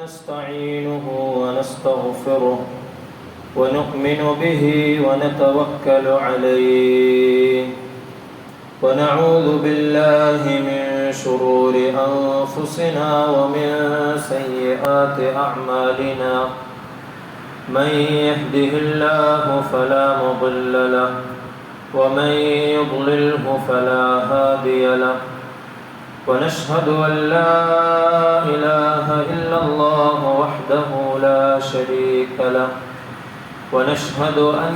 ونستعينه ونستغفره ونؤمن به ونتوكل عليه ونعوذ بالله من شرور أنفسنا ومن سيئات أعمالنا من يهده الله فلا مضل له ومن يضلله فلا هادي له ونشهد أن لا إله إلا الله وحده لا شريك له ونشهد أن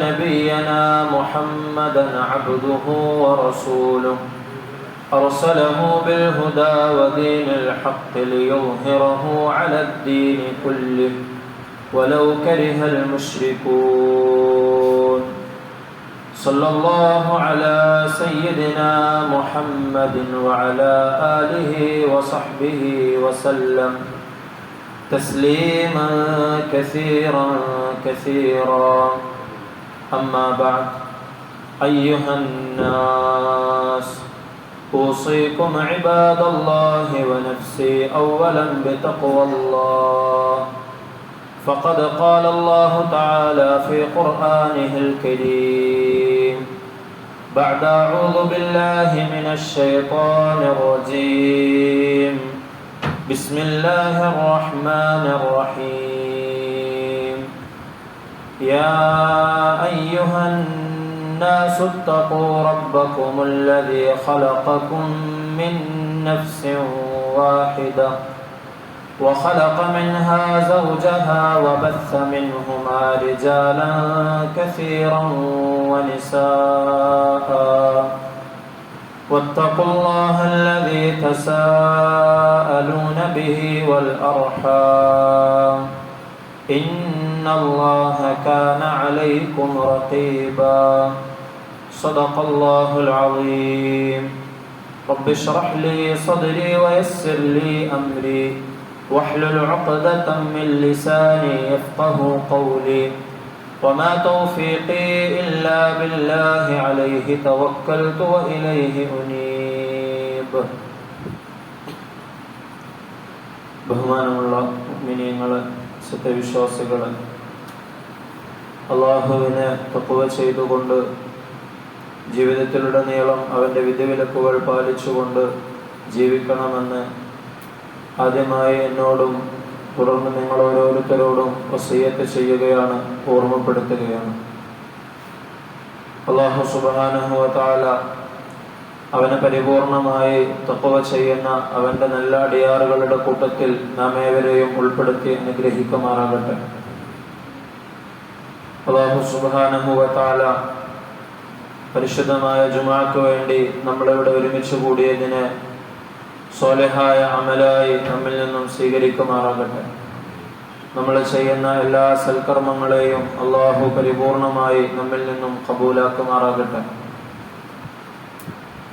نبينا محمدا عبده ورسوله أرسله بالهدى ودين الحق ليظهره على الدين كله ولو كره المشركون صلى الله على سيدنا محمد وعلى آله وصحبه وسلم تسليما كثيرا كثيرا أما بعد أيها الناس أوصيكم عباد الله ونفسي أولا بتقوى الله فقد قال الله تعالى في قرآنه الكريم بعد أعوذ بالله من الشيطان الرجيم بسم الله الرحمن الرحيم يا أيها الناس اتقوا ربكم الذي خلقكم من نفس واحدة وخلق منها زوجها وبث منهما رجالا كثيرا ونساء واتقوا الله الذي تساءلون به والأرحام إن الله كان عليكم رقيبا صدق الله العظيم رب اشرح لي صدري ويسر لي أمري واحلل عقدة من لساني يفقه قولي وما توفيقي إلا بالله عليه توكلت وإليه أنيب ബഹുമാനമുള്ള മുഅ്മിനീങ്ങളെ സത്യവിശ്വാസികളെ അല്ലാഹുവിനെ തഖ്വ ചെയ്തുകൊണ്ട് ജീവിതത്തിലുടനീളം അവൻ്റെ വിധിവിലക്കുകൾ പാലിച്ചുകൊണ്ട് ജീവിക്കണമെന്ന് ആദ്യമായി എന്നോടും തുടർന്ന് നിങ്ങൾ ഓരോരുത്തരോടും വസിയ്യത്ത് ചെയ്യുകയാണ്, ഓർമ്മപ്പെടുത്തുകയാണ്. അല്ലാഹു സുബ്ഹാനഹു വ തആല അവനെ പരിപൂർണമായി തഖ്വ ചെയ്യുന്ന അവൻ്റെ നല്ല അടിയാറുകളുടെ കൂട്ടത്തിൽ നാം ഏവരെയും ഉൾപ്പെടുത്തി അനുഗ്രഹിക്കുമാറാകട്ടെ. അല്ലാഹു സുബ്ഹാനഹു വ തആല പരിശുദ്ധമായ ജുമുഅക്ക് വേണ്ടി നമ്മളിവിടെ ഒരുമിച്ച് കൂടിയതിനെ സ്വാലിഹായ അമലായി നമ്മിൽ നിന്നും സ്വീകരിക്കുമാറാകട്ടെ. നമ്മൾ ചെയ്യുന്ന എല്ലാ സൽക്കർമ്മങ്ങളെയും അള്ളാഹു പരിപൂർണമായി നമ്മിൽ നിന്നും ഖബൂലാക്കുമാറാകട്ടെ.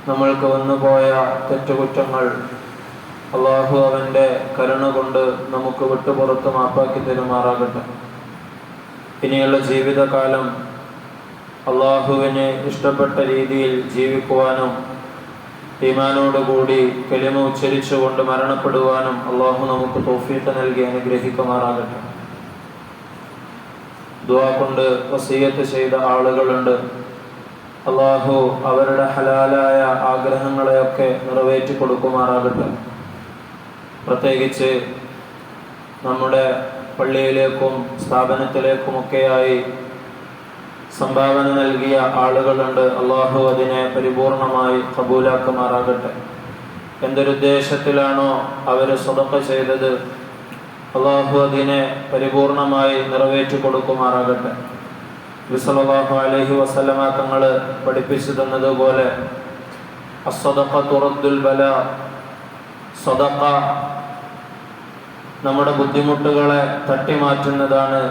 നമ്മൾക്ക് വന്നുപോയ തെറ്റുകുറ്റങ്ങൾ അള്ളാഹു അവൻ്റെ കരുണ കൊണ്ട് നമുക്ക് വിട്ടുപുറത്ത് മാപ്പാക്കി തരുമാറാകട്ടെ. ഇനിയുള്ള ജീവിതകാലം അള്ളാഹുവിന് ഇഷ്ടപ്പെട്ട രീതിയിൽ ജീവിക്കുവാനും ഈമാനോടുകൂടി കലിമ ഉച്ചരിച്ചുകൊണ്ട് മരണപ്പെടുവാനും അള്ളാഹു നമുക്ക് തൗഫീഖ് നൽകി അനുഗ്രഹിക്കുമാറാകട്ടെ. ദുആ കൊണ്ട് വസിയ്യത്ത് ചെയ്ത ആളുകളുണ്ട്. അള്ളാഹു അവരുടെ ഹലാലായ ആഗ്രഹങ്ങളെയൊക്കെ നിറവേറ്റി കൊടുക്കുമാറാകട്ടെ. പ്രത്യേകിച്ച് നമ്മുടെ പള്ളിയിലേക്കും സ്ഥാപനത്തിലേക്കുമൊക്കെയായി സംഭാവന നൽകിയ ആളുകളുണ്ട്. അള്ളാഹു അതിനെ പരിപൂർണമായി ഖബൂലാക്കുമാറാകട്ടെ. എന്തൊരുദ്ദേശത്തിലാണോ അവർ സദഖ ചെയ്തത് അള്ളാഹു അതിനെ പരിപൂർണമായി നിറവേറ്റി കൊടുക്കുമാറാകട്ടെ. നബി സല്ലല്ലാഹു അലൈഹി വസല്ലമ തങ്ങൾ പഠിപ്പിച്ചു തന്നതുപോലെ അസ്സദഖതു റദ്ദുൽ ബലാ, സദഖ നമ്മുടെ ബുദ്ധിമുട്ടുകളെ തട്ടിമാറ്റുന്നതാണ്.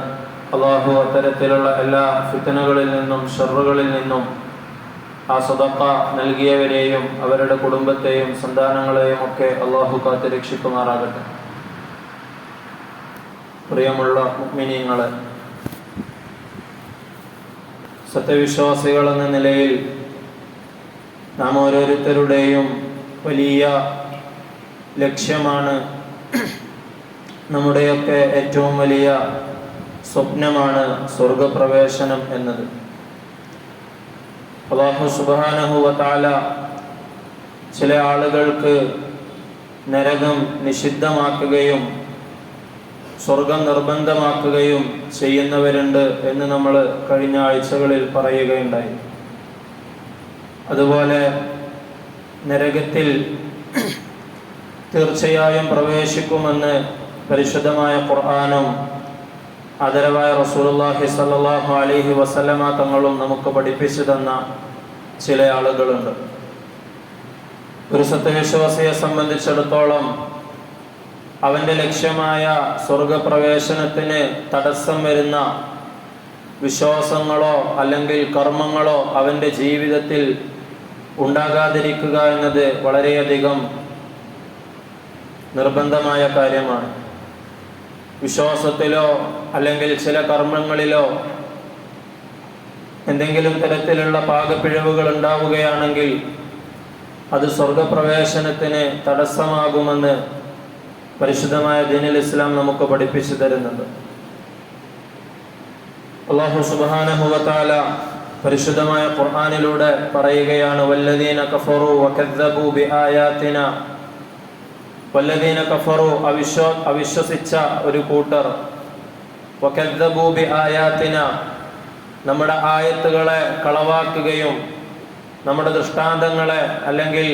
അള്ളാഹു അത്തരത്തിലുള്ള എല്ലാ ഫിത്നകളിൽ നിന്നും ഷർറുകളിൽ നിന്നും ആ സദഖ നൽകിയവരെയും അവരുടെ കുടുംബത്തെയും സന്താനങ്ങളെയും ഒക്കെ അള്ളാഹു കാത്ത് രക്ഷിക്കുമാറാകട്ടെ. പ്രിയമുള്ള മുഅ്മിനീങ്ങളെ, സത്യവിശ്വാസികൾ എന്ന നിലയിൽ നാം ഓരോരുത്തരുടെയും വലിയ ലക്ഷ്യമാണ് നമ്മുടെയൊക്കെ ഏറ്റവും വലിയ സ്വപ്നമാണ് സ്വർഗപ്രവേശനം എന്നത്. അല്ലാഹു സുബ്ഹാനഹു വ തആല ചില ആളുകൾക്ക് നരകം നിഷിദ്ധമാക്കുകയും സ്വർഗം നിർബന്ധമാക്കുകയും ചെയ്യുന്നവരുണ്ട് എന്ന് നമ്മൾ കഴിഞ്ഞ ആഴ്ചകളിൽ പറയുകയുണ്ടായി. അതുപോലെ നരകത്തിൽ തീർച്ചയായും പ്രവേശിക്കുമെന്ന് പരിശുദ്ധമായ ഖുർആനും ആദരവായ റസൂലുള്ളാഹി സ്വല്ലല്ലാഹു അലൈഹി വസല്ലമ തങ്ങളും നമുക്ക് പഠിപ്പിച്ചു തന്ന ചില ആളുകളുണ്ട്. ഒരു സത്യവിശ്വാസിയെ സംബന്ധിച്ചിടത്തോളം അവൻ്റെ ലക്ഷ്യമായ സ്വർഗപ്രവേശനത്തിന് തടസ്സം വരുന്ന വിശ്വാസങ്ങളോ അല്ലെങ്കിൽ കർമ്മങ്ങളോ അവൻ്റെ ജീവിതത്തിൽ ഉണ്ടാകാതിരിക്കുക എന്നത് വളരെയധികം നിർബന്ധമായ കാര്യമാണ്. വിശ്വാസത്തിലോ അല്ലെങ്കിൽ ചില കർമ്മങ്ങളിലോ എന്തെങ്കിലും തരത്തിലുള്ള പാകപ്പിഴവുകൾ ഉണ്ടാവുകയാണെങ്കിൽ അത് സ്വർഗപ്രവേശനത്തിന് തടസ്സമാകുമെന്ന് പരിശുദ്ധമായ ദീനുൽ ഇസ്ലാം നമുക്ക് പഠിപ്പിച്ചു തരുന്നുണ്ട്. അല്ലാഹു സുബ്ഹാനഹു വ തആല പരിശുദ്ധമായ ഖുർആനിലൂടെ പറയുകയാണ്, വല്ലദീന കഫറു വകദ്ദബു ബിആയാതിന, വല്ലദീന കഫറു അവിശ്വസിച്ച ഒരു കൂട്ടർ, വകദ്ദബു ബിആയാതിന നമ്മുടെ ആയത്തുകളെ കളവാക്കുകയും നമ്മുടെ ദൃഷ്ടാന്തങ്ങളെ അല്ലെങ്കിൽ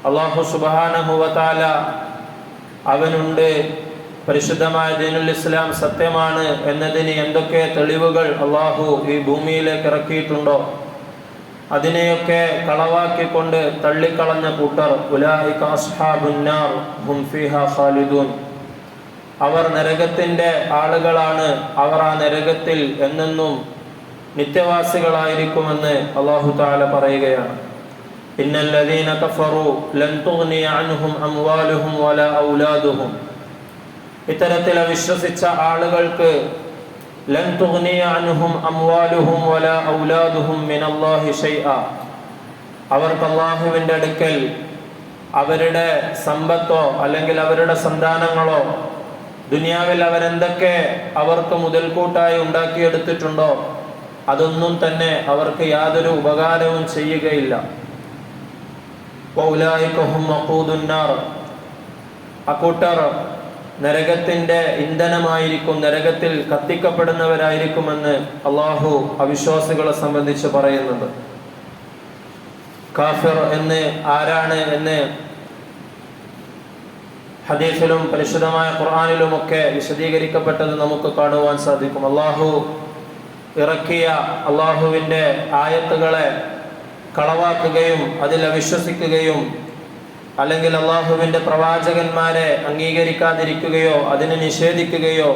അല്ലാഹു സുബ്ഹാനഹു വ തആല അവനുണ്ട്, പരിശുദ്ധമായ ദീനുൽ ഇസ്ലാം സത്യമാണ് എന്നതിന് എന്തൊക്കെ തെളിവുകൾ അല്ലാഹു ഈ ഭൂമിയിലേക്ക് ഇറക്കിയിട്ടുണ്ടോ അതിനെയൊക്കെ കളവാക്കിക്കൊണ്ട് തള്ളിക്കളഞ്ഞ കൂട്ടർ, ഉലൈക അസ്ഹാബുന്നാർ ഹും ഫീഹാ ഖാലിദൂൻ, അവർ നരകത്തിന്റെ ആളുകളാണ്, അവർ ആ നരകത്തിൽ എന്നെന്നും നിത്യവാസികളായിരിക്കുമെന്ന് അല്ലാഹു തആല പറയുകയാണ്. ഇന്നല്ലദീന കഫറു ലൻ തുഗ്നിയ അൻഹും അംവാലുഹും വലാ ഔലാദുഹും, ഇത്തരത്തിൽ അവിശ്വസിച്ച ആളുകൾക്ക് ലൻ തുഗ്നിയ അൻഹും അംവാലുഹും വലാ ഔലാദുഹും മിനല്ലാഹി ശൈആ, അവർക്ക് അല്ലാഹുവിൻ്റെ അടുക്കൽ അവരുടെ സമ്പത്തോ അല്ലെങ്കിൽ അവരുടെ സന്താനങ്ങളോ ദുനിയാവിൽ അവരെന്തൊക്കെ അവർക്ക് മുതൽക്കൂട്ടായി ഉണ്ടാക്കിയെടുത്തിട്ടുണ്ടോ അതൊന്നും തന്നെ അവർക്ക് യാതൊരു ഉപകാരവും ചെയ്യുകയില്ല. വൗലായിക ഹും വഖൂദുന്നാർ, അക്കൂട്ടർ നരകത്തിന്റെ ഇന്ധനമായിരിക്കും, നരകത്തിൽ കത്തിക്കപ്പെടുന്നവരായിരിക്കുമെന്ന് അള്ളാഹു അവിശ്വാസികളെ സംബന്ധിച്ച് പറയുന്നുണ്ട്. കാഫിർ എന്ന് ആരാണ് എന്ന് ഹദീസിലും പരിശുദ്ധമായ ഖുർആനിലുമൊക്കെ വിശദീകരിക്കപ്പെട്ടത് നമുക്ക് കാണുവാൻ സാധിക്കും. അള്ളാഹു ഇറക്കിയ അള്ളാഹുവിൻ്റെ ആയത്തുകളെ കളവാക്കുകയും അതിൽ അവിശ്വസിക്കുകയും അല്ലെങ്കിൽ അള്ളാഹുവിൻ്റെ പ്രവാചകന്മാരെ അംഗീകരിക്കാതിരിക്കുകയോ അതിനെ നിഷേധിക്കുകയോ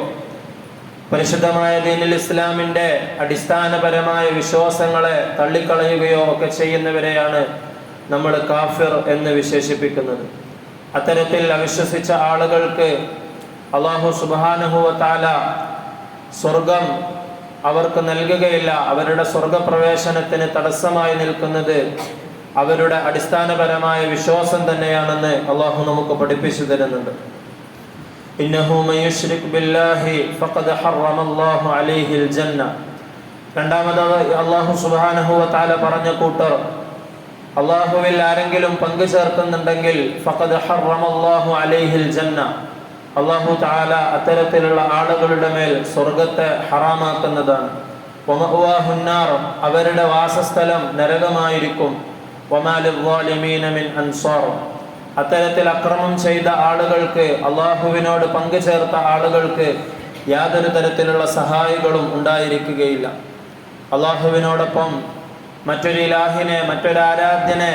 പരിശുദ്ധമായ ദീനുൽ ഇസ്ലാമിൻ്റെ അടിസ്ഥാനപരമായ വിശ്വാസങ്ങളെ തള്ളിക്കളയുകയോ ഒക്കെ ചെയ്യുന്നവരെയാണ് നമ്മൾ കാഫിർ എന്ന് വിശേഷിപ്പിക്കുന്നത്. അത്തരത്തിൽ അവിശ്വസിച്ച ആളുകൾക്ക് അല്ലാഹു സുബ്ഹാനഹു വ തആല സ്വർഗം അവർക്ക് നൽകുകയില്ല. അവരുടെ സ്വർഗപ്രവേശനത്തിന് തടസ്സമായി നിൽക്കുന്നത് അവരുടെ അടിസ്ഥാനപരമായ വിശ്വാസം തന്നെയാണെന്ന് അള്ളാഹു നമുക്ക് പഠിപ്പിച്ചു തരുന്നുണ്ട്. ഇന്നഹു മൻ യുശ്രിക് ബില്ലാഹി ഫഖദ് ഹറമല്ലാഹു അലൈഹിൽ ജന്ന, രണ്ടാമതായി അള്ളാഹു സുബ്ഹാനഹു വ തആല പറഞ്ഞ കൂട്ടർ അള്ളാഹുവിൽ ആരെങ്കിലും പങ്കു ചേർക്കുന്നുണ്ടെങ്കിൽ ഫഖദ് ഹറമല്ലാഹു അലൈഹിൽ ജന്ന, അള്ളാഹു തആല അത്തരത്തിലുള്ള ആളുകളുടെ മേൽ സ്വർഗത്തെ ഹറാമാക്കുന്നതാണ്. വമഅവാഹുന്നാർ, അവരുടെ വാസസ്ഥലം നരകമായിരിക്കും. വമാ ലിദ്ദാലിമീന മിൻ അൻസാർ, അത്തരത്തിൽ അക്രമം ചെയ്ത ആളുകൾക്ക്, അള്ളാഹുവിനോട് പങ്കു ചേർത്ത ആളുകൾക്ക് യാതൊരു തരത്തിലുള്ള സഹായികളും ഉണ്ടായിരിക്കുകയില്ല. അള്ളാഹുവിനോടൊപ്പം മറ്റൊരു ഇലാഹിനെ, മറ്റൊരു ആരാധ്യനെ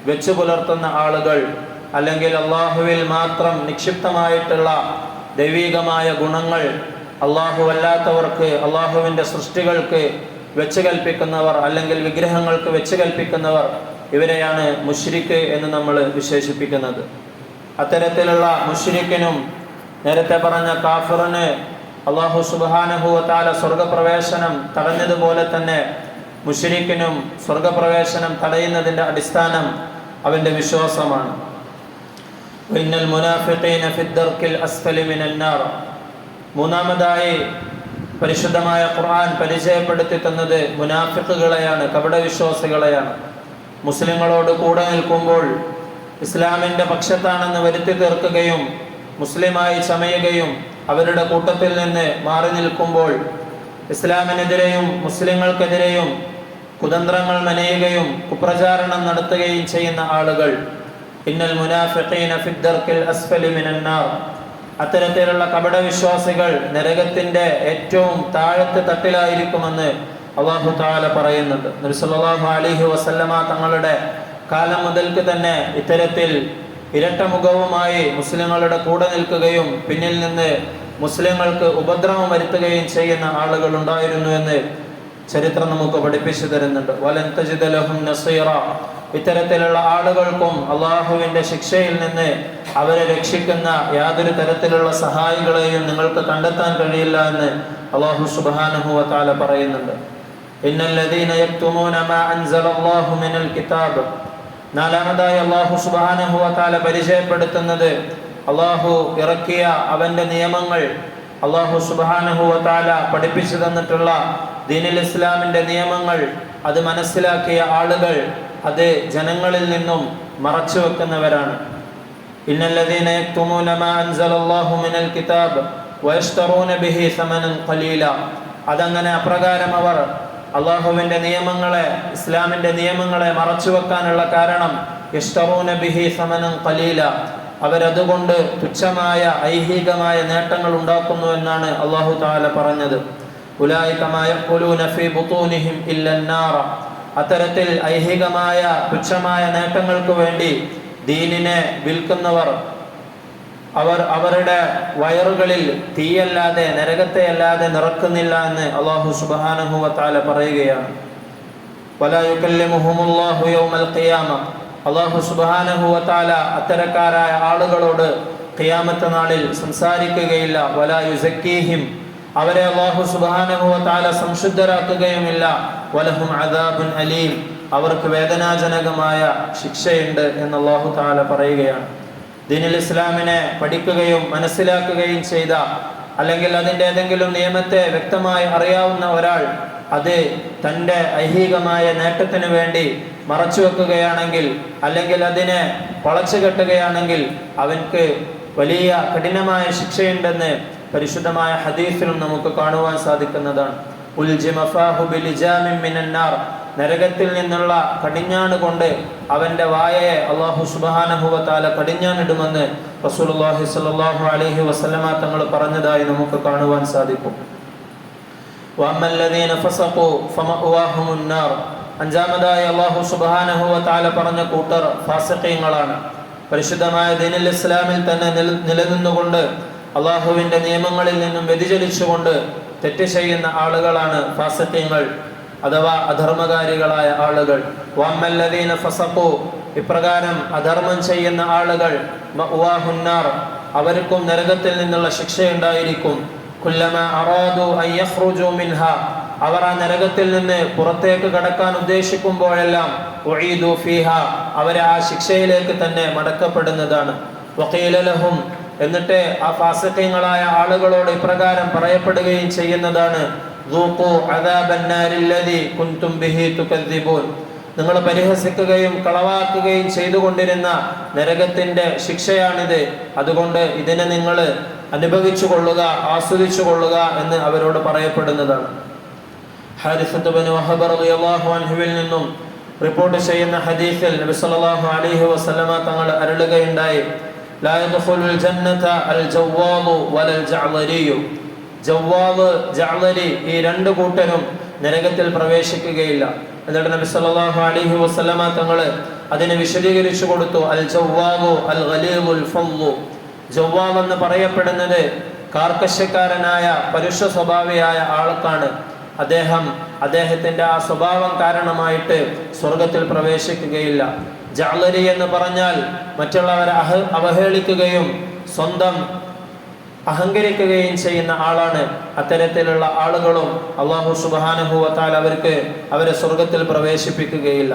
വെച്ചു പുലർത്തുന്ന ആളുകൾ അല്ലെങ്കിൽ അള്ളാഹുവിൽ മാത്രം നിക്ഷിപ്തമായിട്ടുള്ള ദൈവികമായ ഗുണങ്ങൾ അള്ളാഹു അല്ലാത്തവർക്ക്, അള്ളാഹുവിൻ്റെ സൃഷ്ടികൾക്ക് വെച്ച് കൽപ്പിക്കുന്നവർ അല്ലെങ്കിൽ വിഗ്രഹങ്ങൾക്ക് വെച്ച് കൽപ്പിക്കുന്നവർ, ഇവരെയാണ് മുശ്രിക്ക് എന്ന് നമ്മൾ വിശേഷിപ്പിക്കുന്നത്. അത്തരത്തിലുള്ള മുശ്രിക്കിനും നേരത്തെ പറഞ്ഞ കാഫിറിന് അല്ലാഹു സുബ്ഹാനഹു വ തആല സ്വർഗപ്രവേശനം തടഞ്ഞതുപോലെ തന്നെ മുശ്രിക്കിനും സ്വർഗപ്രവേശനം തടയുന്നതിൻ്റെ അടിസ്ഥാനം അവൻ്റെ വിശ്വാസമാണ്. വഇന്നൽ മുനാഫിഖീന ഫിദ്ദർക്കിൽ അസ്ഫലി മിനൻ നാർ. മൂന്നാമതായി പരിശുദ്ധമായ ഖുർആൻ പരിചയപ്പെടുത്തി തന്നത് മുനാഫിഖുകളെയാണ്, കപടവിശ്വാസികളെയാണ്. മുസ്ലിങ്ങളോട് കൂടെ നിൽക്കുമ്പോൾ ഇസ്ലാമിൻ്റെ പക്ഷത്താണെന്ന് വരുത്തി തീർക്കുകയും മുസ്ലിമായി ചമയുകയും അവരുടെ കൂട്ടത്തിൽ നിന്ന് മാറി നിൽക്കുമ്പോൾ ഇസ്ലാമിനെതിരെയും മുസ്ലിങ്ങൾക്കെതിരെയും കുതന്ത്രങ്ങൾ മെനയുകയും കുപ്രചാരണം നടത്തുകയും ചെയ്യുന്ന ആളുകൾ. ഇന്നൽ മുനാഫിഖീന ഫിദ്ദർക്കിൽ അസ്ഫലി മിനൻ നാർ. അത്തരത്തിലുള്ള കപടവിശ്വാസികൾ നരകത്തിന്റെ ഏറ്റവും താഴത്തെ തട്ടിലായിരിക്കുമെന്ന് അല്ലാഹു തആല പറയുന്നുണ്ട്. നബി സല്ലല്ലാഹു അലൈഹി വസല്ലമ തങ്ങളുടെ കാലം മുതൽക്ക് തന്നെ ഇത്തരത്തിൽ ഇരട്ടമുഖവുമായി മുസ്ലിങ്ങളുടെ കൂടെ നിൽക്കുകയും പിന്നിൽ നിന്ന് മുസ്ലിങ്ങൾക്ക് ഉപദ്രവം വരുത്തുകയും ചെയ്യുന്ന ആളുകൾ ഉണ്ടായിരുന്നു എന്ന് ചരിത്രം നമുക്ക് പഠിപ്പിച്ചു തരുന്നുണ്ട്. വലൻ തജിദ ലഹും നസീറ. ഇത്തരത്തിലുള്ള ആളുകൾക്കും അള്ളാഹുവിന്റെ ശിക്ഷയിൽ നിന്ന് അവരെ രക്ഷിക്കുന്ന യാതൊരു തരത്തിലുള്ള സഹായികളെയും നിങ്ങൾക്ക് കണ്ടെത്താൻ കഴിയില്ല എന്ന് അല്ലാഹു സുബ്ഹാനഹു വ തആല പറയുന്നുണ്ട്. ഇന്നല്ലദീന യക്തുമൂന മാ അൻസലല്ലാഹു മിനൽ കിതാബ്. നാലാമതായി അല്ലാഹു സുബ്ഹാനഹു വ തആല പരിചയപ്പെടുത്തുന്നത് അല്ലാഹു ഇറക്കിയ അവന്റെ നിയമങ്ങൾ, അല്ലാഹു സുബ്ഹാനഹു വ തആല പഠിപ്പിച്ചു തന്നിട്ടുള്ള ദീനുൽ ഇസ്ലാമിന്റെ നിയമങ്ങൾ അത് മനസ്സിലാക്കിയ ആളുകൾ അത് ജനങ്ങളിൽ നിന്നും മറച്ചു വെക്കുന്നവരാണ്. ഇന്നല്ലദീന യക്തുമൂന മാ അൻസലല്ലാഹു മിനൽ കിതാബ് വയശ്തറൂന ബിഹി സമനൻ ഖലീല. അതങ്ങനെ അപ്രകാരം അവർ അള്ളാഹുവിന്റെ നിയമങ്ങളെ, ഇസ്ലാമിന്റെ നിയമങ്ങളെ മറച്ചു വെക്കാനുള്ള കാരണം യശ്തറൂന ബിഹി സമനൻ ഖലീല, അവരതുകൊണ്ട് തുച്ഛമായ ഐഹികമായ നേട്ടങ്ങൾ ഉണ്ടാക്കുന്നു എന്നാണ് അല്ലാഹു തആല പറഞ്ഞത്. ഉലൈക മാ യഖൂലൂന ഫീ ബുതൂനിഹിം ഇല്ലൻ നാറ. അത്തരത്തിൽ ഐഹികമായ തുച്ഛമായ നേട്ടങ്ങൾക്ക് വേണ്ടി ദീനിനെ വിൽക്കുന്നവർ അവർ അവരുടെ വയറുകളിൽ തീയല്ലാതെ നരകത്തെ അല്ലാതെ നിറക്കുന്നില്ല എന്ന് അല്ലാഹു സുബ്ഹാനഹു വ തആല പറയുകയാണ്. വലാ യുകല്ലിമുഹുമുല്ലാഹു യൗമൽ ഖിയാമ. അല്ലാഹു സുബ്ഹാനഹു വ തആല അത്തരക്കാരായ ആളുകളോട് ഖിയാമത്ത് നാളിൽ സംസാരിക്കുകയില്ല. വലാ യുസക്കീഹിം. അവരെ അല്ലാഹു സുബ്ഹാനഹു വ തആല സംശുദ്ധരാക്കുകയുമില്ല. വലഹും അദാബുൻ അലീം. അവർക്ക് വേദനാജനകമായ ശിക്ഷയുണ്ട് എന്ന് അല്ലാഹു തആല പറയുകയാണ്. ദീനുൽ ഇസ്ലാമിനെ പഠിക്കുകയും മനസ്സിലാക്കുകയും ചെയ്ത, അല്ലെങ്കിൽ അതിൻ്റെ ഏതെങ്കിലും നിയമത്തെ വ്യക്തമായി അറിയാവുന്ന ഒരാൾ അത് തൻ്റെ ഐഹികമായ നേട്ടത്തിന് വേണ്ടി മറച്ചു വെക്കുകയാണെങ്കിൽ, അല്ലെങ്കിൽ അതിനെ വളച്ചു കെട്ടുകയാണെങ്കിൽ അവൻക്ക് വലിയ കഠിനമായ ശിക്ഷയുണ്ടെന്ന് പരിശുദ്ധമായ ഹദീസിലും നമുക്ക് കാണുവാൻ സാധിക്കുന്നതാണ്. നരകത്തിൽ നിന്നുള്ള കടിഞ്ഞാണ് കൊണ്ട് അവന്റെ വായയെ അല്ലാഹു സുബ്ഹാനഹു വ തആല കടിഞ്ഞാണിടുമെന്ന് റസൂലുള്ളാഹി സ്വല്ലല്ലാഹു അലൈഹി വസല്ലമ തങ്ങൾ പറഞ്ഞതായി നമുക്ക് കാണുവാൻ സാധിക്കും. വഅമ്മല്ലദീന ഫസഖു ഫമഅവാഹുമുൻ നാർ. അഞ്ചാമതായി അല്ലാഹു സുബ്ഹാനഹു വ തആല പറഞ്ഞ കൂട്ടർ ഫാസിഖീങ്ങളാണ്. പരിശുദ്ധമായ ദീനുൽ ഇസ്ലാമിൽ തന്നെ നിലനിന്നുകൊണ്ട് അള്ളാഹുവിന്റെ നിയമങ്ങളിൽ നിന്നും വ്യതിചലിച്ചുകൊണ്ട് തെറ്റ് ചെയ്യുന്ന ആളുകളാണ് ഫാസിഖീങ്ങൾ അഥവാ അധർമ്മകാരികളായ ആളുകൾ. വഅമ്മല്ലദീന ഫസഖു. ഇപ്രകാരം അധർമ്മം ചെയ്യുന്ന ആളുകൾ മഅവാഹുന്നാർ. അവർക്കും നരകത്തിൽ നിന്നുള്ള ശിക്ഷയുണ്ടായിരിക്കും. കുല്ലമാ അറാദു അൻ യഖ്റുജു മിൻഹാ. അവർ ആ നരകത്തിൽ നിന്ന് പുറത്തേക്ക് കടക്കാൻ ഉദ്ദേശിക്കുമ്പോഴെല്ലാം ഉഈദു ഫീഹാ. അവരെ ആ ശിക്ഷയിലേക്ക് തന്നെ മടക്കപ്പെടുന്നതാണ്. വഖീല ലഹും. എന്നിട്ട് ആ ഫാസിഖീങ്ങളായ ആളുകളോട് ഇപ്രകാരം പറയപ്പെടുകയും ചെയ്യുന്നതാണ്, ദൂഖൂ അദാബൻ നാരില്ലദീ കുൻതും ബിഹി തുകദ്ദിബൂൻ. നിങ്ങൾ പരിഹസിക്കുകയും കളവാക്കുകയും ചെയ്തുകൊണ്ടിരുന്ന നരകത്തിന്റെ ശിക്ഷയാണിത്. അതുകൊണ്ട് ഇതിനെ നിങ്ങൾ അനുഭവിച്ചു കൊള്ളുക, ആസ്വദിച്ചു കൊള്ളുക എന്ന് അവരോട് പറയപ്പെടുന്നതാണ്. ഹാരിസത്ത് ഇബ്നു വഹബ് റളിയല്ലാഹു അൻഹുവിൽ നിന്നും റിപ്പോർട്ട് ചെയ്യുന്ന ഹദീസിൽ നബി സല്ലല്ലാഹു അലൈഹി വസല്ലമ തങ്ങൾ അരുളുകയുണ്ടായി, ലാ യദ്ഖുലുൽ ജന്നത അൽ ജവ്വാദു വലൽ ജഅ്ലരിയു. ജവ്വാദ്, ജഅ്ലരി ഈ രണ്ട് കൂട്ടരും നരകത്തിൽ പ്രവേശിക്കുകയില്ല. എന്നിട്ട് നബി സല്ലല്ലാഹു അലൈഹി വസല്ലമ തങ്ങൾ അതിനെ വിശദീകരിച്ചു കൊടുത്തു. അൽ ജവ്വാദു അൽ ഗലീദുൽ ഫളു. ജവ്വാദ് എന്ന് പറയപ്പെടുന്നത് കാർക്കശ്യക്കാരനായ പരുഷ സ്വഭാവിയായ ആൾക്കാണ്. അദ്ദേഹത്തിന്റെ ആ സ്വഭാവം കാരണമായിട്ട് സ്വർഗത്തിൽ പ്രവേശിക്കുകയില്ല. ജഅ്ലരി എന്ന് പറഞ്ഞാൽ മറ്റുള്ളവരെ അവഹേളിക്കുകയും സ്വന്തം അഹങ്കരിക്കുകയും ചെയ്യുന്ന ആളാണ്. അത്തരത്തിലുള്ള ആളുകളും അല്ലാഹു സുബ്ഹാനഹു വ തആല അവരെ സ്വർഗത്തിൽ പ്രവേശിപ്പിക്കുകയില്ല.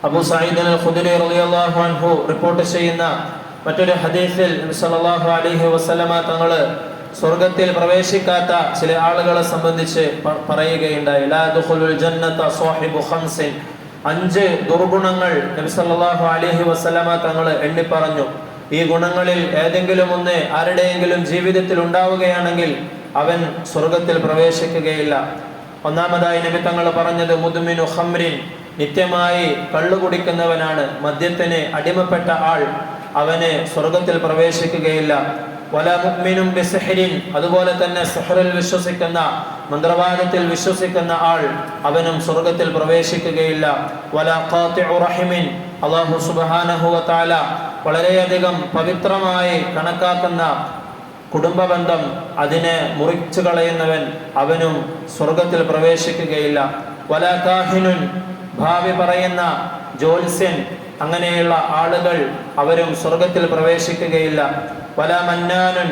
അബൂ സഈദ് അൽ ഖുദരി റളിയല്ലാഹു അൻഹു റിപ്പോർട്ട് ചെയ്യുന്ന മറ്റൊരു ഹദീസിൽ നബി സല്ലല്ലാഹു അലൈഹി വസല്ലമ തങ്ങൾ സ്വർഗത്തിൽ പ്രവേശിക്കാത്ത ചില ആളുകളെ സംബന്ധിച്ച് പറയുകയുണ്ടായി. ലാ യദ്ഖുലുൽ ജന്നത സ്വാഹിബു ഖംസിൻ. 5 ദുർഗുണങ്ങൾ നബി സല്ലല്ലാഹു അലൈഹി വസല്ലമ തങ്ങൾ എണ്ണി പറഞ്ഞു. ഈ ഗുണങ്ങളിൽ ഏതെങ്കിലും ഒന്ന് ആരുടെയെങ്കിലും ജീവിതത്തിൽ ഉണ്ടാവുകയാണെങ്കിൽ അവൻ സ്വർഗത്തിൽ പ്രവേശിക്കുകയില്ല. ഒന്നാമതായി നബി തങ്ങൾ പറഞ്ഞത് മുദ്മിനു ഖംറിൻ, നിത്യമായി കള്ളു കുടിക്കുന്നവനാണ്, മദ്യത്തിന് അടിമപ്പെട്ട ആൾ, അവന് സ്വർഗത്തിൽ പ്രവേശിക്കുകയില്ല. വല മുഅ്മിനും ബിസിഹ്രിൻ, അതുപോലെ തന്നെ സിഹ്റിൽ വിശ്വസിക്കുന്ന, മന്ത്രവാദത്തിൽ വിശ്വസിക്കുന്ന ആൾ, അവനും സ്വർഗത്തിൽ പ്രവേശിക്കുകയില്ല. വല ഖാതിഉ റഹിമിൻ, അല്ലാഹു സുബ്ഹാനഹു വ തആല വളരെയധികം പവിത്രമായി കണക്കാക്കുന്ന കുടുംബബന്ധം അതിനെ മുറിച്ചു കളയുന്നവൻ, അവനും സ്വർഗത്തിൽ പ്രവേശിക്കുകയില്ല. വല കാഹിനുൻ, ഭാവി പറയുന്ന ജ്യോത്സ്യൻ, അങ്ങനെയുള്ള ആളുകൾ അവരും സ്വർഗത്തിൽ പ്രവേശിക്കുകയില്ല. വല മന്നാനുൻ,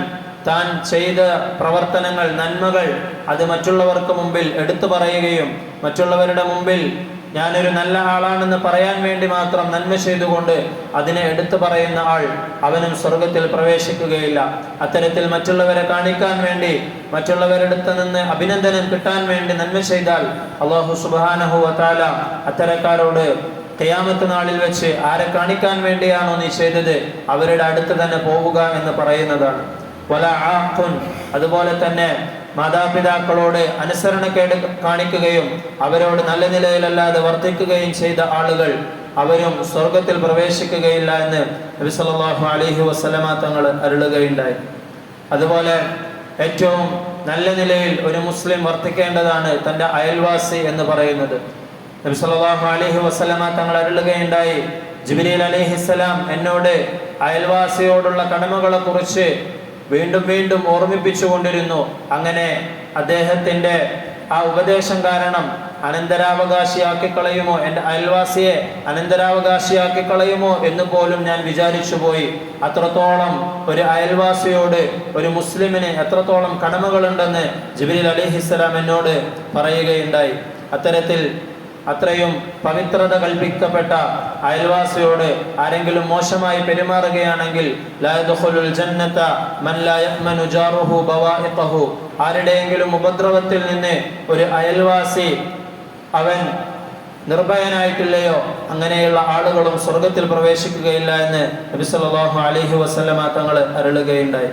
താൻ ചെയ്ത പ്രവർത്തനങ്ങൾ, നന്മകൾ അത് മറ്റുള്ളവർക്ക് മുമ്പിൽ എടുത്തു പറയുകയും മറ്റുള്ളവരുടെ മുമ്പിൽ ഞാനൊരു നല്ല ആളാണെന്ന് പറയാൻ വേണ്ടി മാത്രം നന്മ ചെയ്തുകൊണ്ട് അതിനെ എടുത്തു പറയുന്ന ആൾ, അവനും സ്വർഗത്തിൽ പ്രവേശിക്കുകയില്ല. അത്തരത്തിൽ മറ്റുള്ളവരെ കാണിക്കാൻ വേണ്ടി, മറ്റുള്ളവരെടുത്ത് നിന്ന് അഭിനന്ദനം കിട്ടാൻ വേണ്ടി നന്മ ചെയ്താൽ അല്ലാഹു സുബ്ഹാനഹു വ തആല അത്തരക്കാരോട് ഖിയാമത്ത് നാളിൽ വെച്ച് ആരെ കാണിക്കാൻ വേണ്ടിയാണോ നീ ചെയ്തത് അവരുടെ അടുത്ത് തന്നെ പോവുക എന്ന് പറയുന്നതാണ്. വല ആഖുൻ, അതുപോലെ തന്നെ മാതാപിതാക്കളോട് അനുസരണക്കേട് കാണിക്കുകയും അവരോട് നല്ല നിലയിലല്ലാതെ വർത്തിക്കുകയും ചെയ്ത ആളുകൾ, അവരും സ്വർഗത്തിൽ പ്രവേശിക്കുകയില്ല എന്ന് നബി സല്ലല്ലാഹു അലൈഹി വസല്ലമ തങ്ങൾ അരുളുകയുണ്ടായി. അതുപോലെ ഏറ്റവും നല്ല നിലയിൽ ഒരു മുസ്ലിം വർത്തിക്കേണ്ടതാണ് തൻ്റെ അയൽവാസി എന്ന് പറയുന്നത്. നബി സല്ലല്ലാഹു അലൈഹി വസല്ലമ തങ്ങൾ അരുളുകയുണ്ടായി, ജിബ്രീൽ അലൈഹിസ്സലാം എന്നോട് അയൽവാസിയോടുള്ള കടമകളെ കുറിച്ച് വീണ്ടും വീണ്ടും ഓർമ്മിപ്പിച്ചു കൊണ്ടിരുന്നു. അങ്ങനെ അദ്ദേഹത്തിൻ്റെ ആ ഉപദേശം കാരണം അനന്തരാവകാശിയാക്കി കളയുമോ, എൻ്റെ അയൽവാസിയെ അനന്തരാവകാശിയാക്കി കളയുമോ എന്ന് പോലും ഞാൻ വിചാരിച്ചു പോയി. അത്രത്തോളം ഒരു അയൽവാസിയോട് ഒരു മുസ്ലിമിന് എത്രത്തോളം കടമകളുണ്ടെന്ന് ജിബ്രീൽ അലൈഹിസ്സലാം എന്നോട് പറയുകയുണ്ടായി. അത്തരത്തിൽ അത്രയും പവിത്രത കൽപ്പിക്കപ്പെട്ട അയൽവാസിയോട് ആരെങ്കിലും മോശമായി പെരുമാറുകയാണെങ്കിൽ ലാ യദ്ഖുലുൽ ജന്നത മൻ ലാ യഅ്മനു ജാറുഹു ബവാഇഖഹു, ആരുടെയെങ്കിലും ഉപദ്രവത്തിൽ നിന്ന് ഒരു അയൽവാസി അവൻ നിർഭയനായിട്ടില്ലയോ അങ്ങനെയുള്ള ആളുകളും സ്വർഗത്തിൽ പ്രവേശിക്കുകയില്ല എന്ന് നബി സല്ലല്ലാഹു അലൈഹി വസല്ലമ തങ്ങൾ അരുളുകയുണ്ടായി.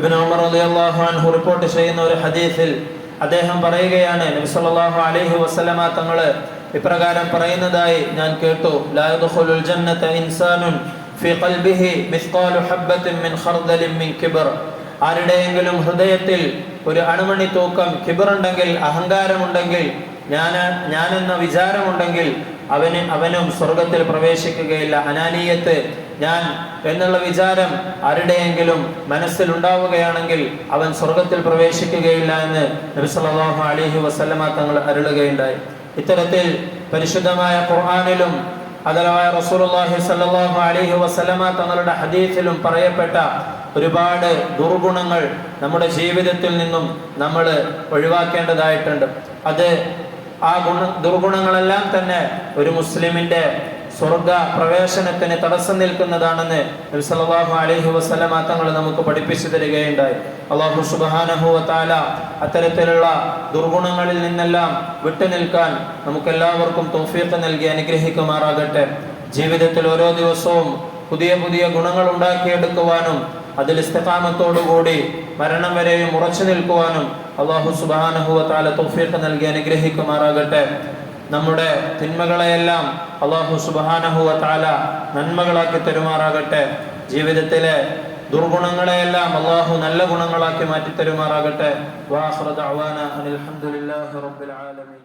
ഇബ്നു ഉമർ റളിയല്ലാഹു അൻഹു റിപ്പോർട്ട് ചെയ്യുന്ന ഒരു ഹദീസിൽ അദ്ദേഹം പറയുകയാണ്, നബി സല്ലല്ലാഹു അലൈഹി വസല്ലമ തങ്ങൾ ഇപ്രകാരം പറയുന്നതായി ഞാൻ കേട്ടു. ലാ യദ്ഖുലുൽ ജന്നത ഇൻസാനുൻ ഫീ ഖൽബിഹി മിസ്ഖാലു ഹബ്ബത്തിൻ മിൻ ഖർദലിൻ മിൻ കിബ്ർ, ആരുടെയെങ്കിലും ഹൃദയത്തിൽ ഒരു അണുമണി തൂക്കം കിബറുണ്ടെങ്കിൽ, അഹങ്കാരമുണ്ടെങ്കിൽ, ഞാനെന്ന വിചാരമുണ്ടെങ്കിൽ അവനും സ്വർഗത്തിൽ പ്രവേശിക്കുകയില്ല. അനാനീയത്ത്, ഞാൻ എന്നുള്ള വിചാരം ആരുടെയെങ്കിലും മനസ്സിലുണ്ടാവുകയാണെങ്കിൽ അവൻ സ്വർഗത്തിൽ പ്രവേശിക്കുകയില്ല എന്ന് നബി സല്ലല്ലാഹു അലൈഹി വസല്ലമ തങ്ങൾ അരുളുകയുണ്ടായി. ഇത്തരത്തിൽ പരിശുദ്ധമായ ഖുർആനിലും അതലായ റസൂലുള്ളാഹി സ്വല്ലല്ലാഹു അലൈഹി വസല്ലമ തങ്ങളുടെ ഹദീസിലും പറയപ്പെട്ട ഒരുപാട് ദുർഗുണങ്ങൾ നമ്മുടെ ജീവിതത്തിൽ നിന്നും നമ്മൾ ഒഴിവാക്കേണ്ടതായിട്ടുണ്ട്. ആ ദുർഗുണങ്ങളെല്ലാം തന്നെ ഒരു മുസ്ലിമിന്റെ സ്വർഗ പ്രവേശനത്തിന് തടസ്സം നിൽക്കുന്നതാണെന്ന് നബി സല്ലല്ലാഹു അലൈഹി വസല്ലമ തങ്ങൾ നമുക്ക് പഠിപ്പിച്ചു തരികയുണ്ടായി. അല്ലാഹു സുബ്ഹാനഹു വ തആല അത്തരത്തിലുള്ള ദുർഗുണങ്ങളിൽ നിന്നെല്ലാം വിട്ടുനിൽക്കാൻ നമുക്കെല്ലാവർക്കും തൗഫീഖ് നൽകി അനുഗ്രഹിക്കുമാറാകട്ടെ. ജീവിതത്തിൽ ഓരോ ദിവസവും പുതിയ പുതിയ ഗുണങ്ങൾ ഉണ്ടാക്കിയെടുക്കുവാനും അതിൽ ഇസ്തിഖാമത്തോടുകൂടി മരണം വരെയും ഉറച്ചു നിൽക്കുവാനും അല്ലാഹു സുബ്ഹാനഹു വ തആല തൗഫീഖ് നൽകി അനുഗ്രഹിക്കുമാറാകട്ടെ. നമ്മുടെ തിന്മകളെയെല്ലാം അല്ലാഹു സുബ്ഹാനഹു വ തആല നന്മകളാക്കി തരുമാറാകട്ടെ. ജീവിതത്തിലെ ദുർഗുണങ്ങളെയെല്ലാം അല്ലാഹു നല്ല ഗുണങ്ങളാക്കി മാറ്റി തരുമാറാകട്ടെ. വആഖിറു ദഅ്വാനാ അനിൽ ഹംദുലില്ലാഹി റബ്ബിൽ ആലമീൻ.